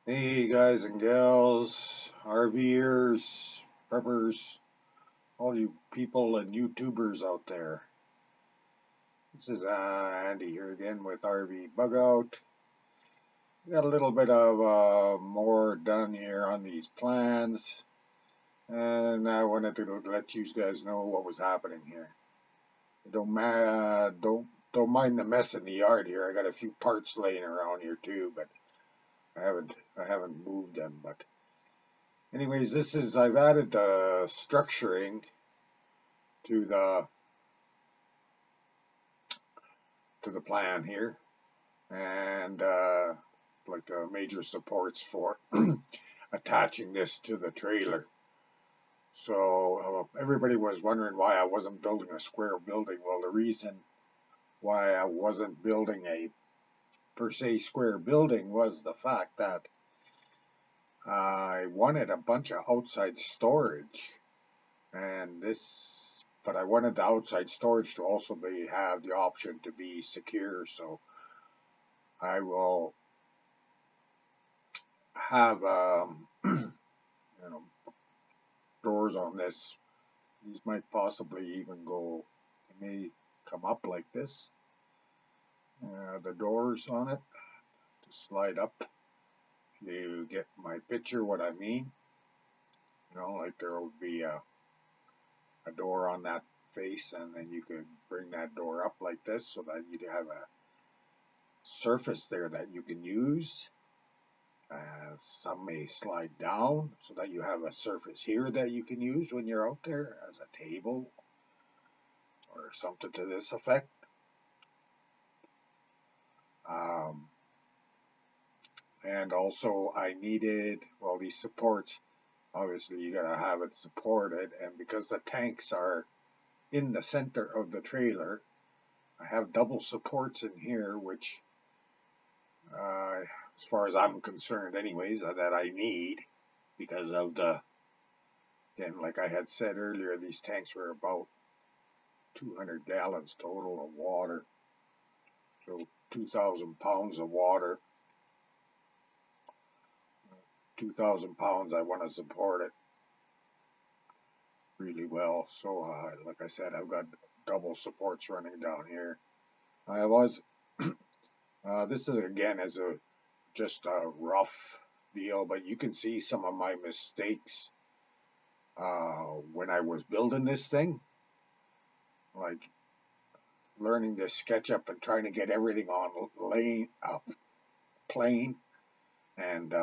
Hey guys and gals, RVers, preppers, all you people and YouTubers out there. This is Andy here again with RV BugOut. Got a little bit of more done here on these plans, and I wanted to let you guys know what was happening here. Don't mind the mess in the yard here. I got a few parts laying around here too, but I haven't moved them. But anyways, I've added the structuring to the plan here, and like the major supports for attaching this to the trailer. So everybody was wondering why I wasn't building a square building. Well, the reason why I wasn't building a per se square building was the fact that I wanted a bunch of outside storage, and but I wanted the outside storage to also have the option to be secure. So I will have doors on this. These might possibly even go. They may come up like this. The doors on it to slide up. You get my picture, what I mean. Like there would be a door on that face, and then you could bring that door up like this, so that you'd have a surface there that you can use. Some may slide down so that you have a surface here that you can use when you're out there as a table or something to this effect. And also I needed, well, these supports, obviously you gotta have it supported, and because the tanks are in the center of the trailer, I have double supports in here, which as far as I'm concerned anyways, that I need because of again, like I had said earlier, these tanks were about 200 gallons total of water, so 2,000 pounds of water, 2,000 pounds. I want to support it really well. So like I said, I've got double supports running down here. I was this is again as a just a rough deal, but you can see some of my mistakes when I was building this thing, like learning to SketchUp and trying to get everything on plane, and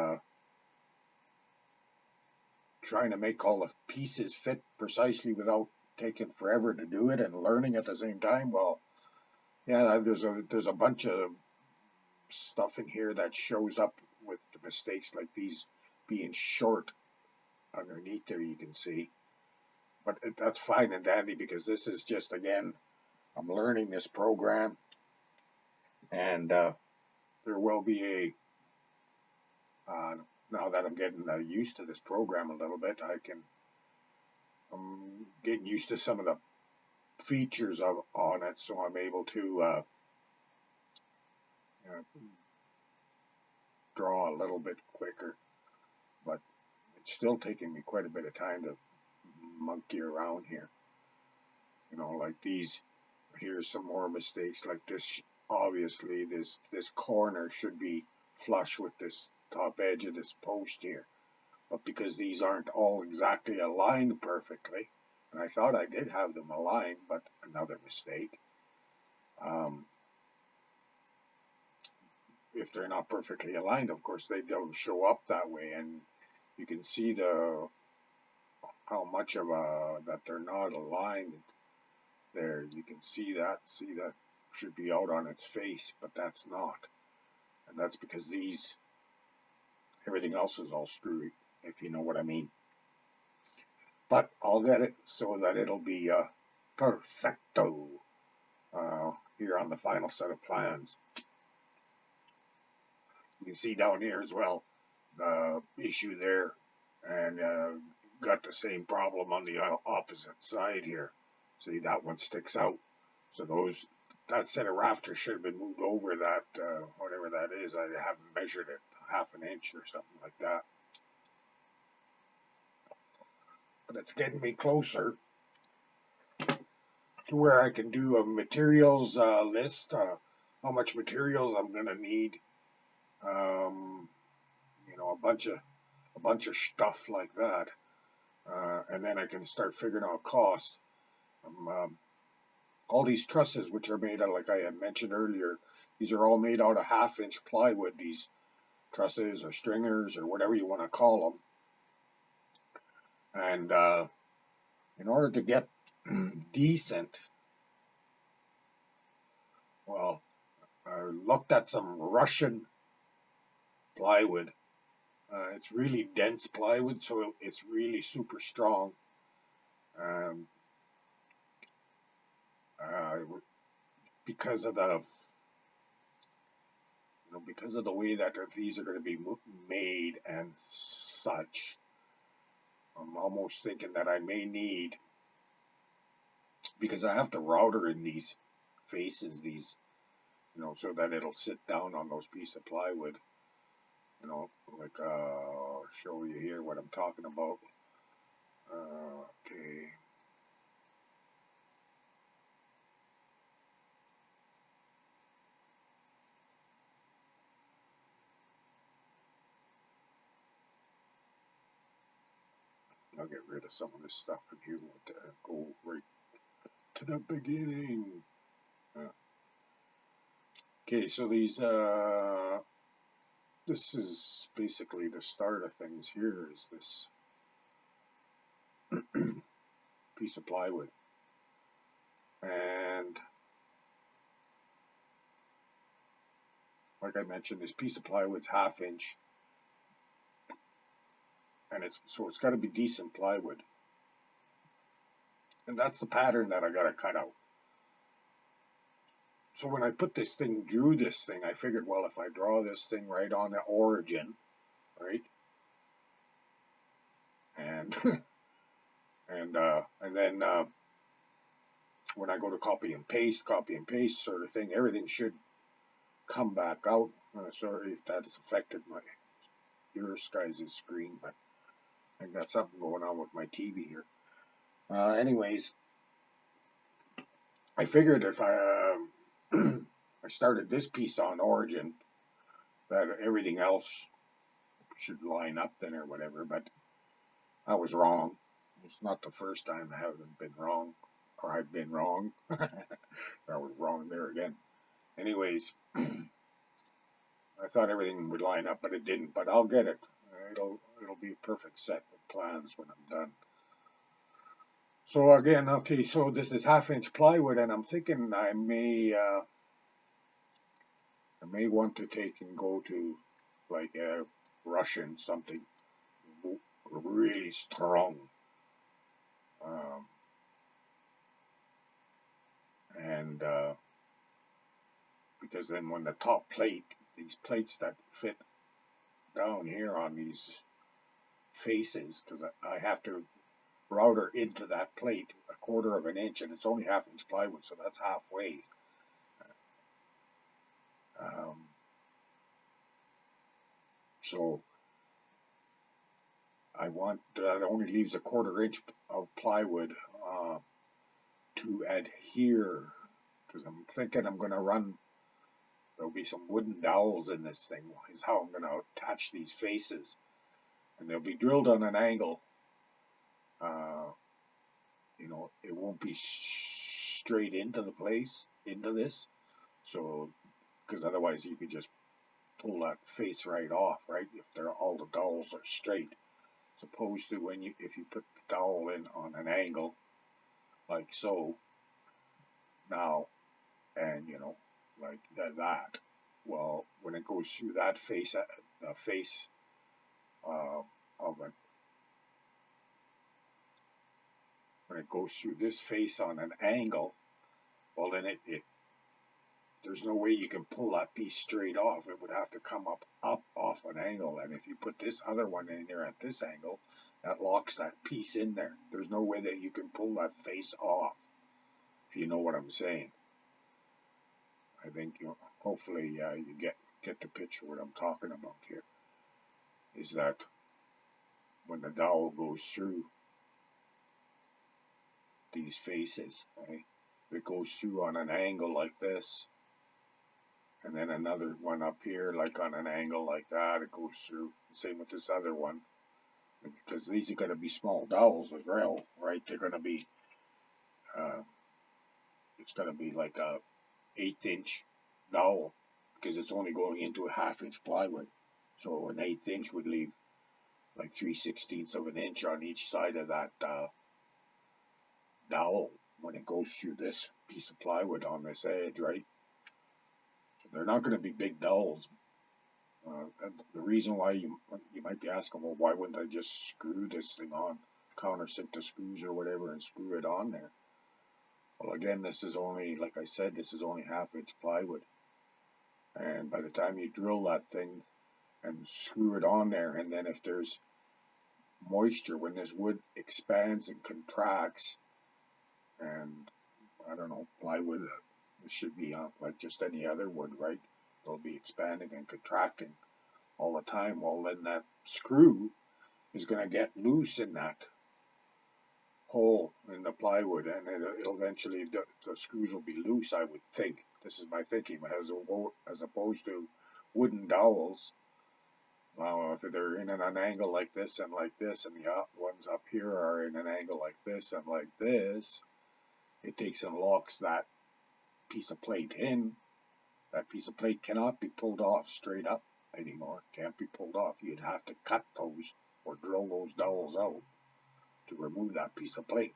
trying to make all the pieces fit precisely without taking forever to do it and learning at the same time. Well, yeah, there's a bunch of stuff in here that shows up with the mistakes, like these being short underneath there, you can see. But that's fine and dandy, because this is just, again, I'm learning this program, and there will be now that I'm getting used to this program a little bit, I'm getting used to some of the features on it, so I'm able to draw a little bit quicker. But it's still taking me quite a bit of time to monkey around here. Like these. Here's some more mistakes, like this. Obviously, this corner should be flush with this top edge of this post here, but because these aren't all exactly aligned perfectly, and I thought I did have them aligned, but another mistake. If they're not perfectly aligned, of course they don't show up that way, and you can see how much of that they're not aligned there. You can see that should be out on its face, but that's not, and that's because everything else is all screwy, if you know what I mean. But I'll get it so that it'll be perfecto here on the final set of plans. You can see down here as well the issue there, and got the same problem on the opposite side here. See, that one sticks out. So that set of rafters should have been moved over that, whatever that is. I haven't measured it. half an inch or something like that. But it's getting me closer to where I can do a materials list, how much materials I'm gonna need, you know, a bunch of stuff like that, and then I can start figuring out costs. All these trusses, which are made out, like I had mentioned earlier, these are all made out of half-inch plywood. These trusses or stringers or whatever you want to call them, and in order to get decent, well, I looked at some Russian plywood. It's really dense plywood, so it's really super strong. Um, uh, because of the because of the way that these are going to be made and such, I'm almost thinking that I may need, because I have to router in these faces, these, so that it'll sit down on those pieces of plywood. Like I'll show you here what I'm talking about. Okay. I'll get rid of some of this stuff in here. Go right to the beginning. Okay, so this is basically the start of things. Here is this piece of plywood, and like I mentioned, this piece of plywood's half-inch, and it's got to be decent plywood, and that's the pattern that I got to cut out. So when I put this thing, drew this thing, I figured, well, if I draw this thing right on the origin, right, and and then when I go to copy and paste sort of thing, everything should come back out. Sorry if that has affected your guys' screen, but I got something going on with my TV here. Anyways, I figured if I I started this piece on origin, that everything else should line up then or whatever, but I was wrong. It's not the first time I haven't been wrong, or I've been wrong. I was wrong there again. Anyways, I thought everything would line up, but it didn't. But I'll get it. It'll be a perfect set of plans when I'm done. So again, okay, so this is half-inch plywood, and I'm thinking I may want to take and go to like a Russian something really strong, and because then when the top plate, these plates that fit down here on these faces, because I have to router into that plate 1/4 of an inch, and it's only half-inch plywood, so that's halfway. So I want that only leaves 1/4 inch of plywood to adhere, because I'm thinking I'm going to run. There'll be some wooden dowels in this thing. Is how I'm going to attach these faces, and they'll be drilled on an angle. It won't be straight into the place, into this. So, because otherwise you could just pull that face right off, right? If all the dowels are straight, as opposed to if you put the dowel in on an angle, like so. Now, and like that. Well, when it goes through that face, the face of it, when it goes through this face on an angle, well then there's no way you can pull that piece straight off. It would have to come up off an angle, and if you put this other one in there at this angle, that locks that piece in there. There's no way that you can pull that face off, if you know what I'm saying. I think hopefully you get the picture what I'm talking about here. is that when the dowel goes through these faces, right, it goes through on an angle like this, and then another one up here, like on an angle like that, it goes through. Same with this other one, because these are going to be small dowels as well, right? They're going to be, it's going to be like a 1/8 inch dowel, because it's only going into a 1/2 inch plywood. So an 1/8 inch would leave like 3/16 of an inch on each side of that dowel when it goes through this piece of plywood on this edge, right? So they're not going to be big dowels. And the reason why you might be asking, well, why wouldn't I just screw this thing on, countersink the screws or whatever, and screw it on there? Well, again, this is only, like I said, this is only 1/2 inch plywood. And by the time you drill that thing and screw it on there, and then if there's moisture, when this wood expands and contracts, and I don't know, plywood, it should be like just any other wood, right? It'll be expanding and contracting all the time. Well, then that screw is going to get loose in that hole in the plywood, and it'll eventually, the screws will be loose, I would think. This is my thinking, as opposed to wooden dowels. Now, if they're in an angle like this, and the ones up here are in an angle like this and like this, it takes and locks that piece of plate in. That piece of plate cannot be pulled off straight up anymore. Can't be pulled off. You'd have to cut those or drill those dowels out to remove that piece of plate.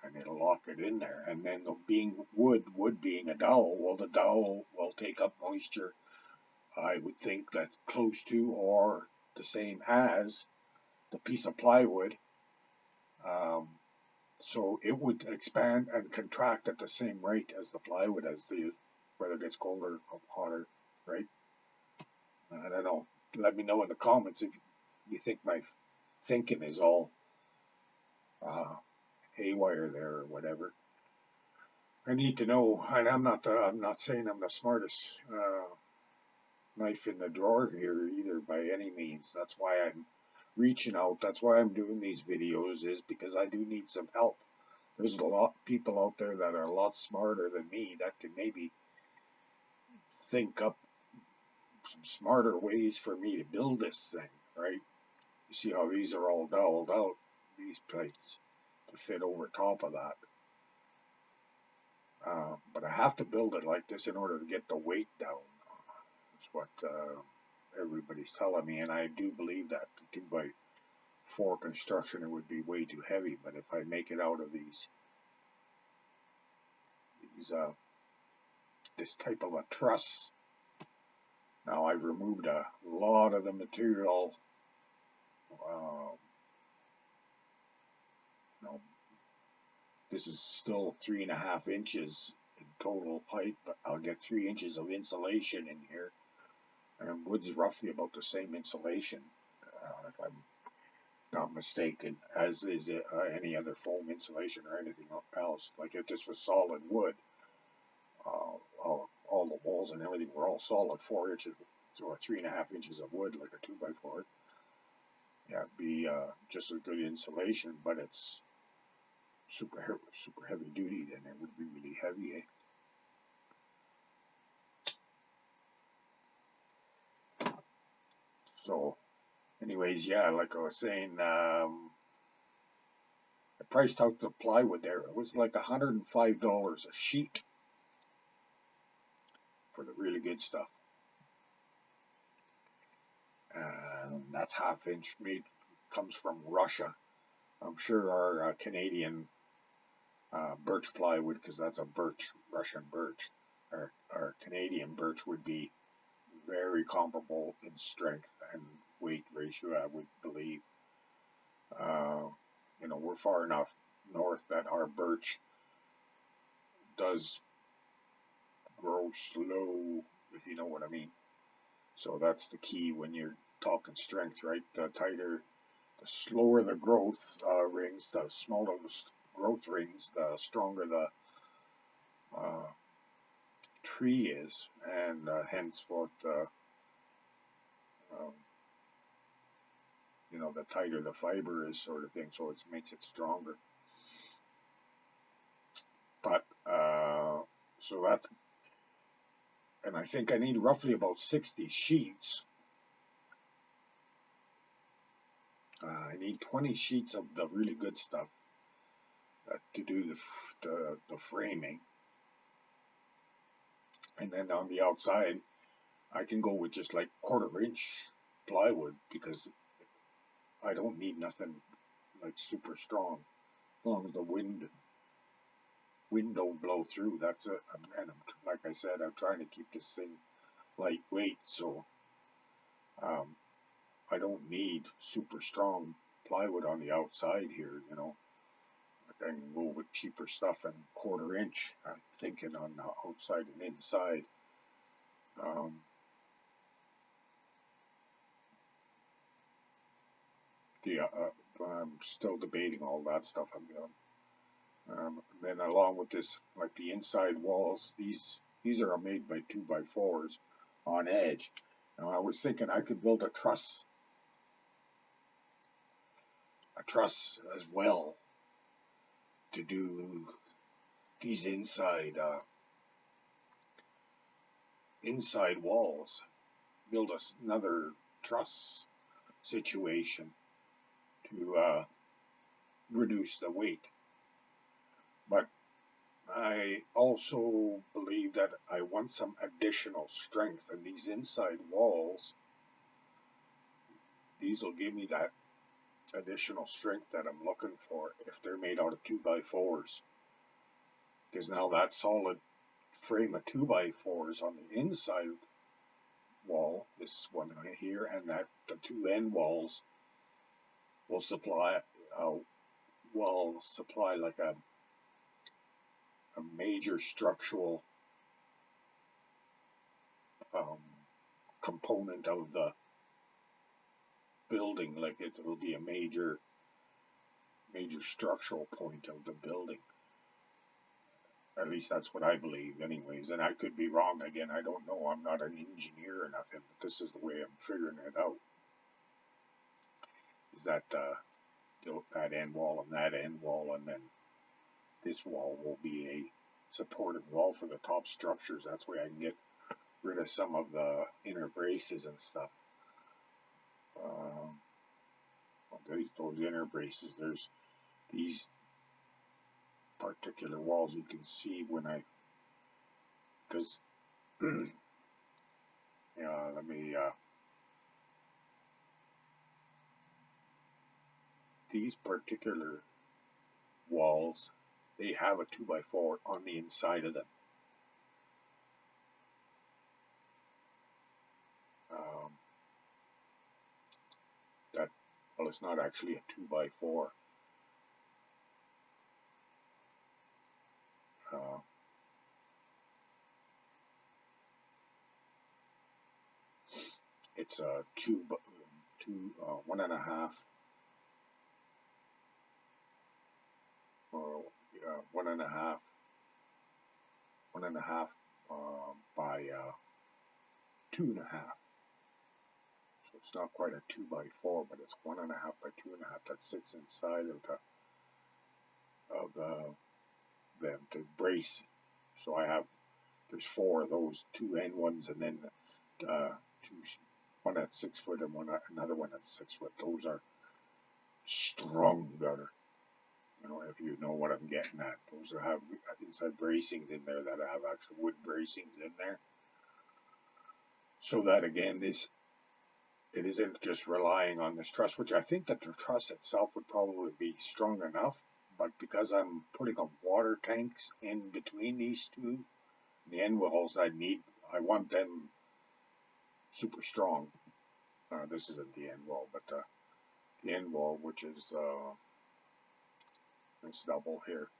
And it'll lock it in there. And then wood being a dowel, well, the dowel will take up moisture, I would think, that's close to or the same as the piece of plywood. So it would expand and contract at the same rate as the plywood as the weather gets colder or hotter, right? I don't know. Let me know in the comments if you think my thinking is all haywire there or whatever. I need to know, and I'm not saying I'm the smartest knife in the drawer here either by any means. That's why I'm reaching out. That's why I'm doing these videos, is because I do need some help. There's a lot of people out there that are a lot smarter than me that can maybe think up some smarter ways for me to build this thing, right? You see how these are all doweled out, these plates, to fit over top of that. But I have to build it like this in order to get the weight down. That's what everybody's telling me, and I do believe that. The 2x4 construction, it would be way too heavy, but if I make it out of this type of a truss, now I've removed a lot of the material. This is still 3.5 inches in total height, but I'll get 3 inches of insulation in here, and wood's roughly about the same insulation, if I'm not mistaken, as is any other foam insulation or anything else. Like if this was solid wood, all the walls and everything were all solid 4 inches or 3.5 inches of wood, like a 2x4. Yeah, it'd be just as good insulation, but it's super heavy duty. Then it would be really heavy. So, anyways, yeah, like I was saying, I priced out the plywood there. It was like $105 a sheet for the really good stuff. And that's 1/2 inch made, comes from Russia. I'm sure our Canadian birch plywood, because that's a Russian birch, our Canadian birch would be very comparable in strength and weight ratio, I would believe. You know, we're far enough north that our birch does grow slow, if you know what I mean. So that's the key when you're talking strength, right? The slower the growth rings, the smaller the growth rings, the stronger the tree is, and henceforth Um, you know, the tighter the fiber is, sort of thing, so it makes it stronger. But so that's, and I think I need roughly about 60 sheets. I need 20 sheets of the really good stuff to do the framing. And then on the outside, I can go with just like 1/4 inch plywood, because I don't need nothing like super strong, as long as the wind don't blow through. That's it. And like I said, I'm trying to keep this thing lightweight, so I don't need super strong plywood on the outside here, you know. I can go with cheaper stuff, and 1/4 inch, I'm thinking, on the outside and inside. I'm still debating all that stuff. Then along with this, like the inside walls, these are made by 2x4s on edge. Now I was thinking I could build a truss as well to do these inside walls. Build us another truss situation to reduce the weight. But I also believe that I want some additional strength in these inside walls. These will give me that additional strength that I'm looking for if they're made out of 2x4s. Because now that solid frame of 2x4s on the inside wall, this one right here, and that the two end walls will supply like a major structural component of the building. Like it will be a major structural point of the building. At least that's what I believe anyways, and I could be wrong again. I don't know. I'm not an engineer or nothing, but this is the way I'm figuring it out. Is that that end wall and that end wall, and then this wall will be a supportive wall for the top structures. That's where I can get rid of some of the inner braces and stuff. Those inner braces, there's these particular walls you can see when I, because let me these particular walls, they have a 2x4 on the inside of them. Well, it's not actually a 2x4. It's a 1.5 or 1.5 by 2.5. So it's not quite a 2x4, but it's 1.5 by 2.5 that sits inside of the brace. So there's 4 of those, 2 end ones, and then one that's 6 foot and another one that's 6 foot. Those are stronger. You know, if you know what I'm getting at. Those have inside bracings in there that have actual wood bracings in there. So that again, it isn't just relying on this truss, which I think that the truss itself would probably be strong enough, but because I'm putting up water tanks in between these two, the end walls I want them super strong. This isn't the end wall, but the end wall, which is this double here.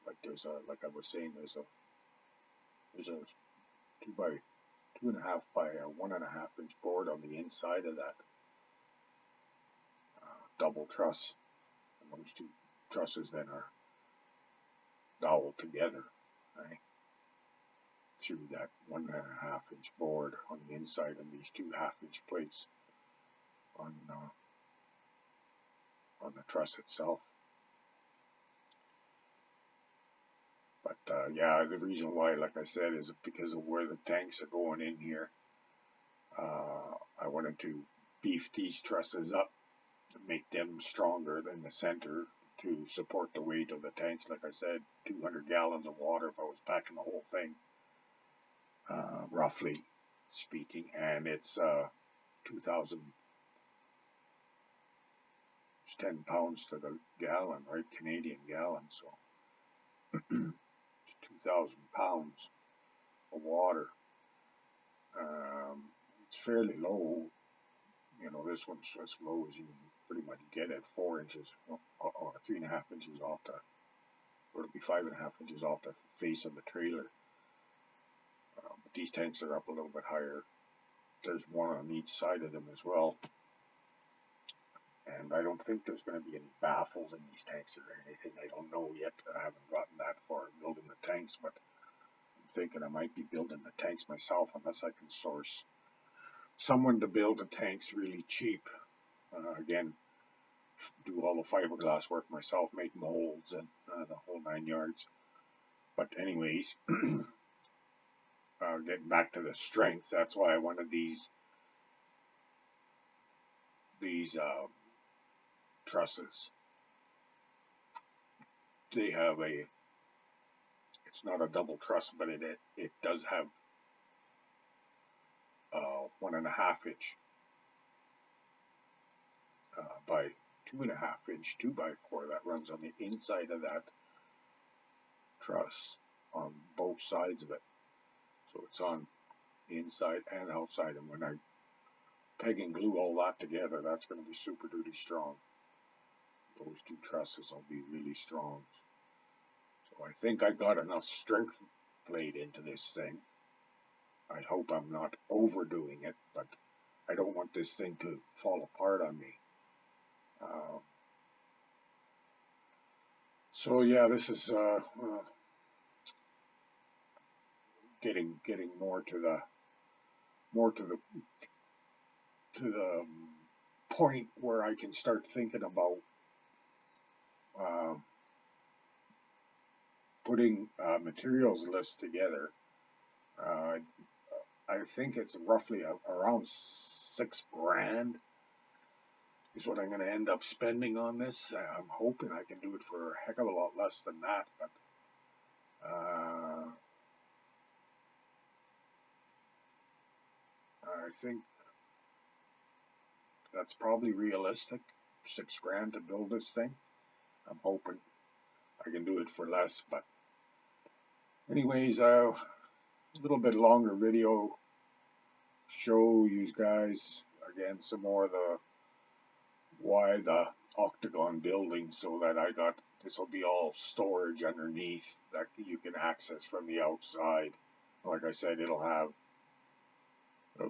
Like like I was saying, there's a 2.5 by 1.5 inch board on the inside of that double truss, and those two trusses then are doweled together, right, through that 1.5 inch board on the inside, and these 2 1/2 inch plates on the truss itself. But yeah, the reason why, like I said, is because of where the tanks are going in here. I wanted to beef these trusses up to make them stronger than the center to support the weight of the tanks. Like I said, 200 gallons of water if I was packing the whole thing, roughly speaking, and it's 2,010 pounds to the gallon, right? Canadian gallon, so 2,000 pounds of water. It's fairly low. You know, this one's as low as you can pretty much get at 4 inches, or 3.5 inches off the, or it'll be 5.5 inches off the face of the trailer. But these tanks are up a little bit higher. There's one on each side of them as well. And I don't think there's going to be any baffles in these tanks or anything. I don't know yet. I haven't gotten that far building the tanks, but I'm thinking I might be building the tanks myself unless I can source someone to build the tanks really cheap. Again, do all the fiberglass work myself, make molds and the whole 9 yards. But anyways, getting back to the strength, that's why I wanted these trusses. They have it's not a double truss, but it does have 1.5 inch by 2.5 inch 2x4 that runs on the inside of that truss on both sides of it. So it's on the inside and outside, and when I peg and glue all that together, that's going to be super duty strong. Those two trusses will be really strong. So I think I got enough strength played into this thing. I hope I'm not overdoing it, but I don't want this thing to fall apart on me. So yeah, this is getting more to the point where I can start thinking about putting a materials list together. I think it's roughly around $6,000 is what I'm going to end up spending on this. I'm hoping I can do it for a heck of a lot less than that, but I think that's probably realistic. $6,000 to build this thing. I'm hoping I can do it for less, but anyways, a little bit longer video, show you guys again some more of why the octagon building, so that I got, this will be all storage underneath that you can access from the outside. Like I said, it'll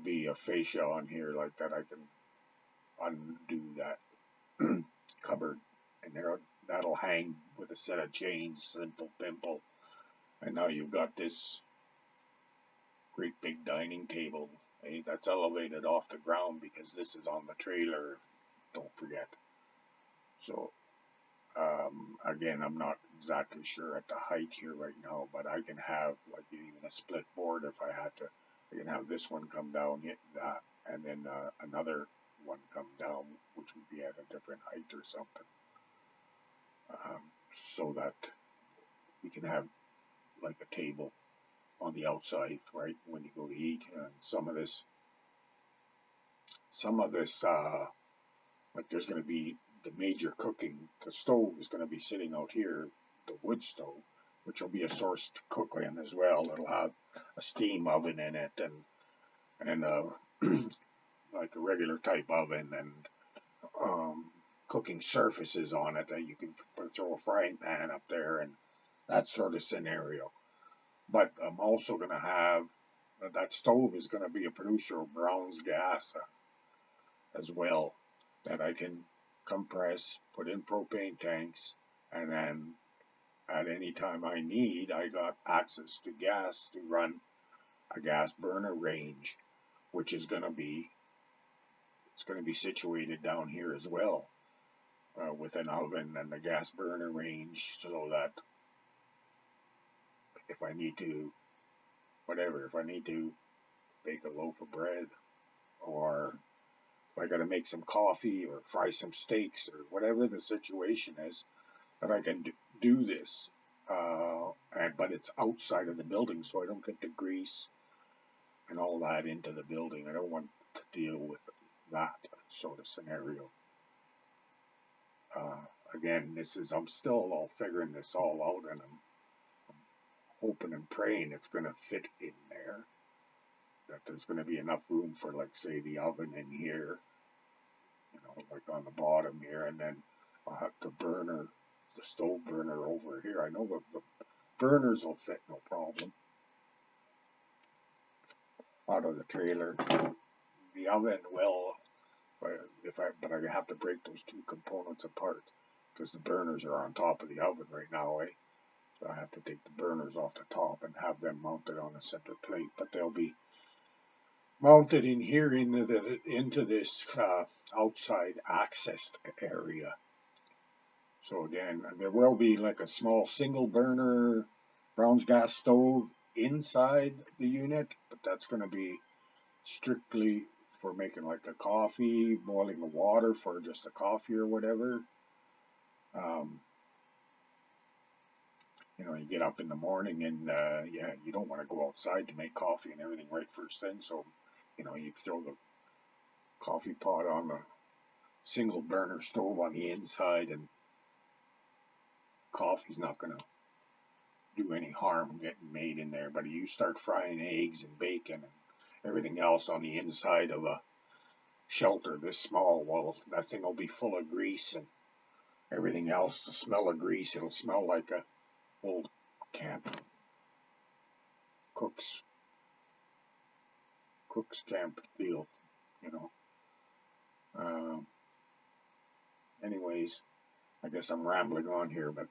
be a fascia on here like that. I can undo that cupboard, and that'll hang with a set of chains, simple pimple. And now you've got this great big dining table. Hey, that's elevated off the ground because this is on the trailer, don't forget. So again, I'm not exactly sure at the height here right now, but I can have like even a split board if I had to. I can have this one come down, hit that, and then another one come down, which would be at a different height or something, so that we can have like a table on the outside, right, when you go to eat. And some of this like there's going to be the major cooking, the stove is going to be sitting out here, the wood stove, which will be a source to cook in as well. It'll have a steam oven in it, and like a regular type oven, and cooking surfaces on it that you can throw a frying pan up there, and that sort of scenario. But I'm also going to have, that stove is going to be a producer of Brown's gas as well, that I can compress, put in propane tanks, and then at any time I need, I got access to gas to run a gas burner range, which is going to be it's going to be situated down here as well, with an oven and a gas burner range, so that if I need to, whatever, if I need to bake a loaf of bread, or if I got to make some coffee or fry some steaks or whatever the situation is, that I can do this. But it's outside of the building, so I don't get the grease and all that into the building. I don't want to deal with that sort of scenario. Again, I'm still all figuring this all out, and I'm hoping and praying it's going to fit in there, that there's going to be enough room for, like, say, the oven in here, like on the bottom here, and then I'll have the stove burner over here. I know the burners will fit no problem out of the trailer. The oven will, but I have to break those two components apart, because the burners are on top of the oven right now, eh? So I have to take the burners off the top and have them mounted on a separate plate, but they'll be mounted in here into this outside access area. So again, there will be like a small single burner Brown's gas stove inside the unit, but that's going to be strictly for making like a coffee, boiling the water for just a coffee or whatever. You get up in the morning and you don't want to go outside to make coffee and everything right first thing. So, you throw the coffee pot on the single burner stove on the inside, and coffee's not going to do any harm getting made in there. But you start frying eggs and bacon and everything else on the inside of a shelter this small, well, that thing will be full of grease and everything else. The smell of grease, it'll smell like a old camp cook's camp deal, anyways, I guess I'm rambling on here, but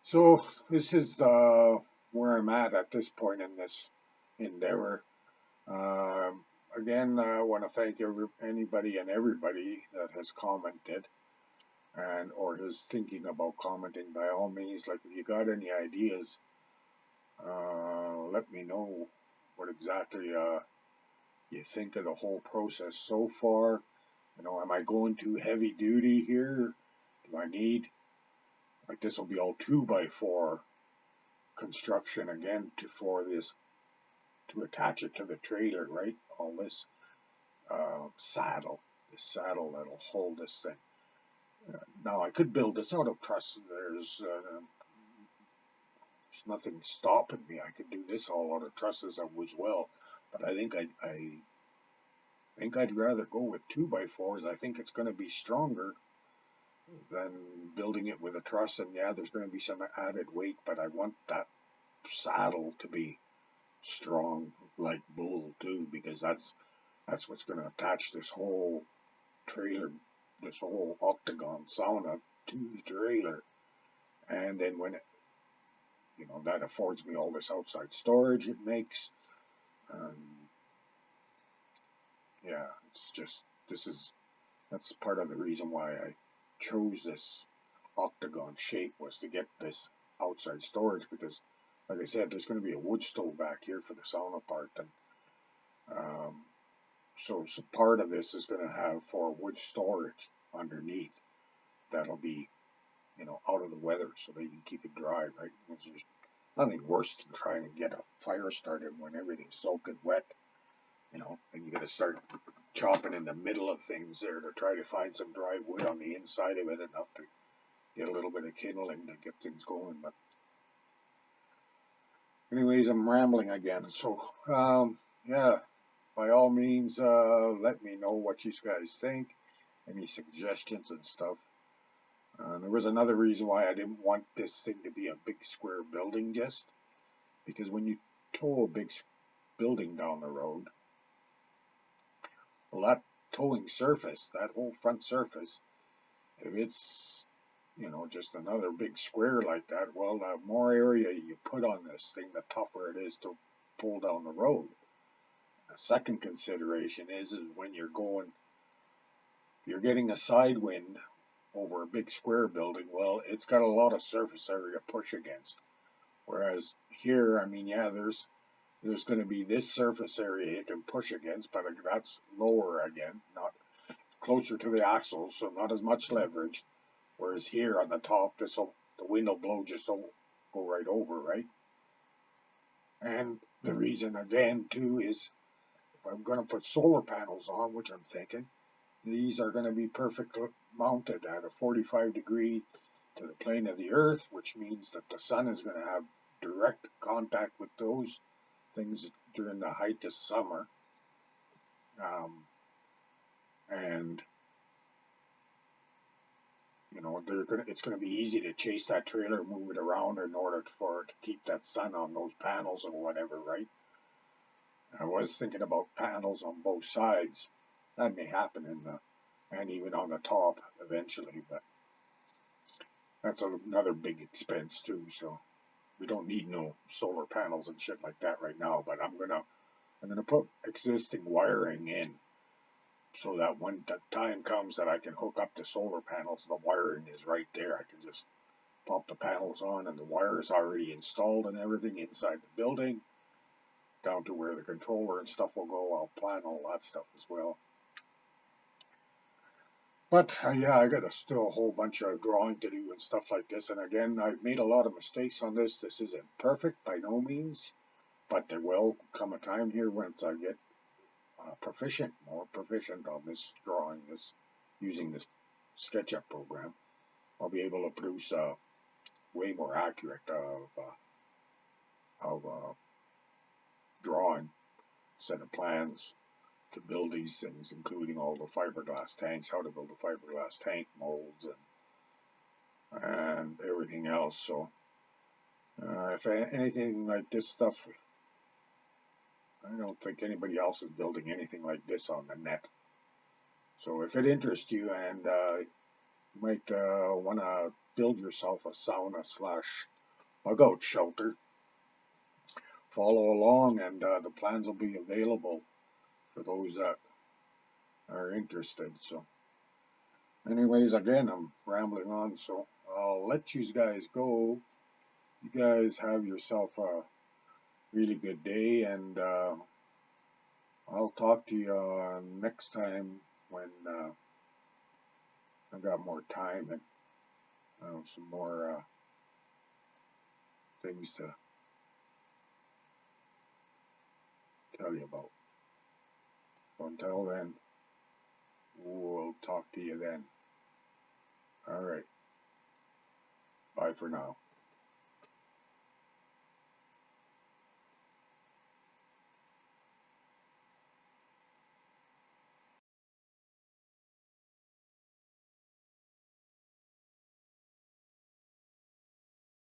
so this is where I'm at this point in this endeavor. Again, I want to thank anybody and everybody that has commented and or is thinking about commenting. By all means, like, if you got any ideas, let me know what exactly you think of the whole process so far. Am I going too heavy duty here? Do I need, like, this will be all 2x4 construction again to attach it to the trailer, right? All this saddle that'll hold this thing. Now I could build this out of truss. There's nothing stopping me. I could do this all out of trusses as well, but I think I'd rather go with 2x4s. I think it's going to be stronger than building it with a truss. And yeah, there's going to be some added weight, but I want that saddle to be strong like bull too, because that's what's going to attach this whole trailer, this whole octagon sauna to the trailer. And then when that affords me all this outside storage it makes. Yeah, it's just, that's part of the reason why I chose this octagon shape, was to get this outside storage, because like I said, there's going to be a wood stove back here for the sauna part, and so part of this is going to have for wood storage underneath. That'll be out of the weather, so that you can keep it dry, right? There's nothing worse than trying to get a fire started when everything's soaking wet, and you got to start chopping in the middle of things there to try to find some dry wood on the inside of it, enough to get a little bit of kindling to get things going. But anyways, I'm rambling again. So yeah, by all means, let me know what you guys think, any suggestions and stuff. There was another reason why I didn't want this thing to be a big square building, just because when you tow a big building down the road, well, that towing surface, that whole front surface, if it's just another big square like that, well, the more area you put on this thing, the tougher it is to pull down the road. The second consideration is when you're going you're getting a side wind over a big square building, well, it's got a lot of surface area to push against. Whereas here, I mean, yeah, there's going to be this surface area it can push against, but that's lower again, not closer to the axle, so not as much leverage. Whereas here on the top, the wind will blow just go right over, right? And the reason again too is if I'm going to put solar panels on, which I'm thinking, these are going to be perfectly mounted at a 45 degree to the plane of the earth, which means that the sun is going to have direct contact with those things during the height of summer. And you know, it's going to be easy to chase that trailer, move it around in order for it to keep that sun on those panels or whatever, right? I was thinking about panels on both sides. That may happen and even on the top eventually, but that's another big expense too. So we don't need no solar panels and shit like that right now. But I'm gonna put existing wiring in so that when the time comes that I can hook up the solar panels, the wiring is right there. I can just pop the panels on and the wire is already installed and everything inside the building, down to where the controller and stuff will go. I'll plan all that stuff as well. But yeah, I got still a whole bunch of drawing to do and stuff like this. And again, I've made a lot of mistakes on this. This isn't perfect by no means, but there will come a time here once I get more proficient on this drawing, using this SketchUp program. I'll be able to produce a way more accurate drawing set of plans to build these things, including all the fiberglass tanks, how to build a fiberglass tank, molds, and everything else. So if anything like this stuff, I don't think anybody else is building anything like this on the net. So if it interests you and you might want to build yourself a sauna / BugOut shelter, follow along and the plans will be available for those that are interested. So anyways, again, I'm rambling on, so I'll let you guys go. You guys have yourself a really good day, and I'll talk to you next time when I've got more time and some more things to tell you about. So until then, we'll talk to you then. All right. Bye for now.